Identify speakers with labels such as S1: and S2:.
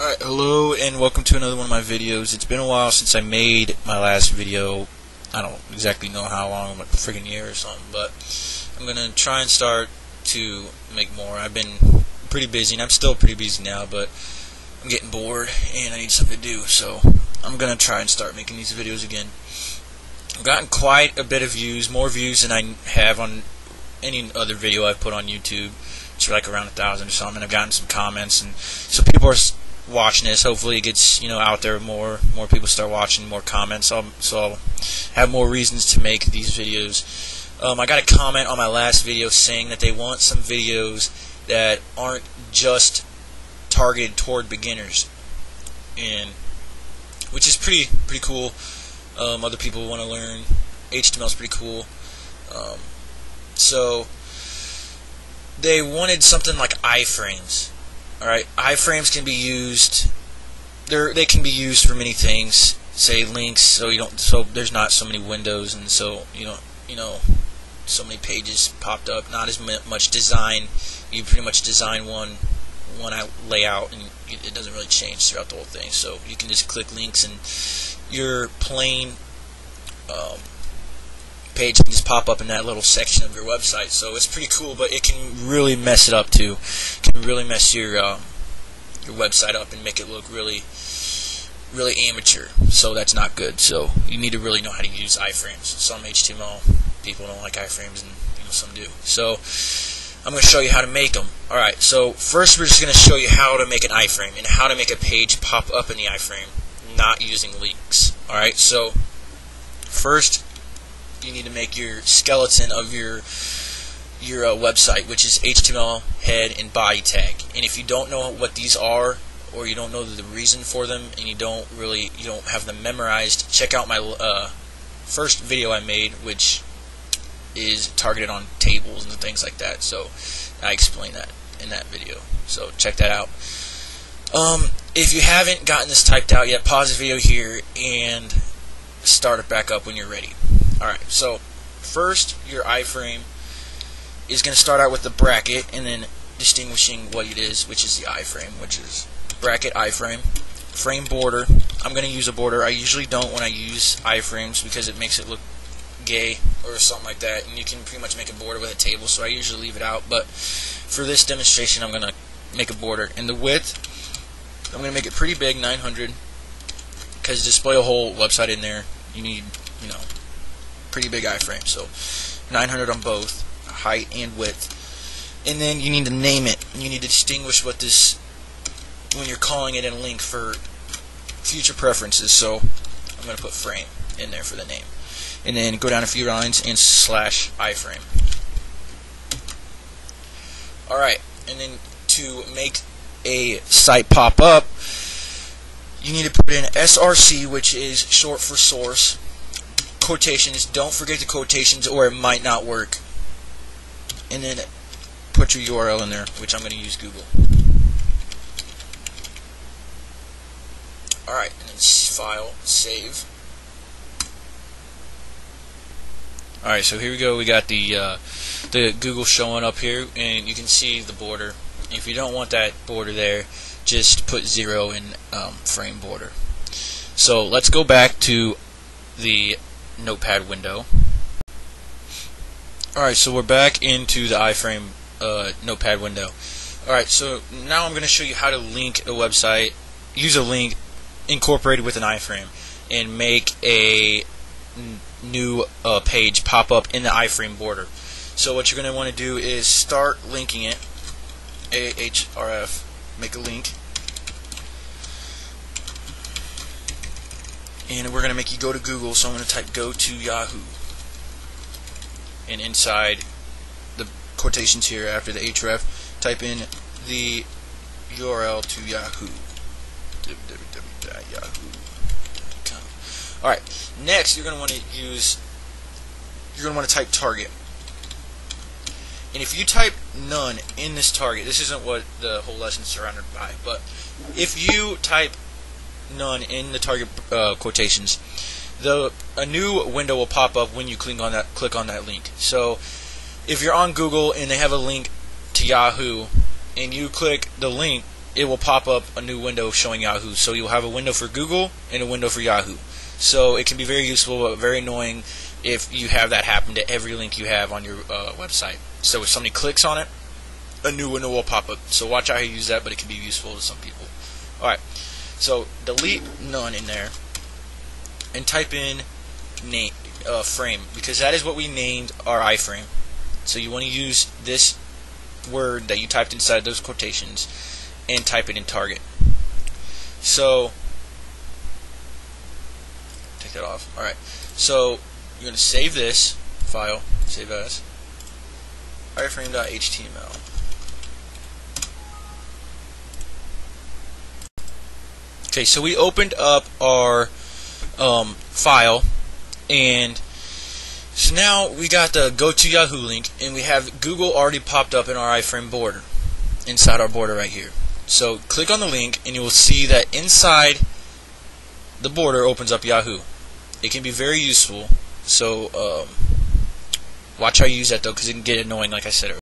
S1: Alright, hello and welcome to another one of my videos. It's been a while since I made my last video. I don't exactly know how long, like a friggin' year or something, but I'm gonna try and start to make more. I've been pretty busy, and I'm still pretty busy now, but I'm getting bored and I need something to do, so I'm gonna try and start making these videos again. I've gotten quite a bit of views, more views than I have on any other video I've put on YouTube. It's like around 1,000 or something. I've gotten some comments, and so people are watching this. Hopefully it gets out there more people start watching, more comments, so I'll have more reasons to make these videos. I got a comment on my last video saying that they want some videos that aren't just targeted toward beginners, and which is pretty cool. Other people want to learn HTML is pretty cool, so they wanted something like iframes. Alright, iframes can be used. They can be used for many things. Say links, so there's not so many windows, and so so many pages popped up. Not as much design. You pretty much design one layout, and it doesn't really change throughout the whole thing. So you can just click links, and your plain page can just pop up in that little section of your website. So it's pretty cool, but it can really mess it up too. It can really mess your website up and make it look really amateur. So that's not good. So you need to really know how to use iframes. Some HTML people don't like iframes, and some do. So I'm going to show you how to make them. Alright, so first we're just going to show you how to make an iframe and how to make a page pop up in the iframe, not using links. Alright, so first you need to make your skeleton of your website, which is HTML head and body tag. And if you don't know what these are, or you don't know the reason for them, and you don't have them memorized, check out my first video I made, which is targeted on tables and things like that. So I explain that in that video. So check that out. If you haven't gotten this typed out yet, pause the video here and start it back up when you're ready. Alright, so first your iframe is going to start out with the bracket, and then distinguishing what it is, which is the iframe, which is bracket, iframe, frame border. I'm going to use a border. I usually don't when I use iframes because it makes it look gay or something like that, and you can pretty much make a border with a table, so I usually leave it out. But for this demonstration, I'm going to make a border. And the width, I'm going to make it pretty big, 900, because to display a whole website in there, you need pretty big iframe. So 900 on both height and width. And then you need to name it. You need to distinguish what this, when you're calling it in a link for future preferences. So I'm going to put frame in there for the name. And then go down a few lines and slash iframe. Alright, and then to make a site pop up, you need to put in SRC, which is short for source. Quotations, don't forget the quotations or it might not work. And then put your URL in there, which I'm going to use Google. Alright, and then file, save. Alright, so here we go. We got the Google showing up here, and you can see the border. If you don't want that border there, just put 0 in frame border. So let's go back to the Notepad window. Alright, so we're back into the iframe Notepad window. Alright, so now I'm going to show you how to link a website, use a link incorporated with an iframe, and make a new page pop up in the iframe border. So what you're going to want to do is start linking it, ahref, make a link, and we're going to make you go to Google, so I'm going to type go to Yahoo, and inside the quotations here after the href, type in the URL to Yahoo, www.yahoo.com. Alright, next you're going to want to type target. And if you type none in this target, this isn't what the whole lesson is surrounded by, but if you type none in the target quotations, a new window will pop up when you click on that link. So if you're on Google and they have a link to Yahoo and you click the link, it will pop up a new window showing Yahoo. So you'll have a window for Google and a window for Yahoo. So it can be very useful but very annoying if you have that happen to every link you have on your website. So if somebody clicks on it, a new window will pop up. So watch out how you use that, but it can be useful to some people. Alright, so delete none in there and type in name frame, because that is what we named our iframe. So you want to use this word that you typed inside those quotations and type it in target. So take that off. Alright, so you're going to save this file, save as iframe.html. Okay, so we opened up our file, and so now we got the go to Yahoo link, and we have Google already popped up in our iframe border, inside our border right here. So click on the link and you will see that inside the border opens up Yahoo. It can be very useful, so watch how you use that though, because it can get annoying like I said earlier.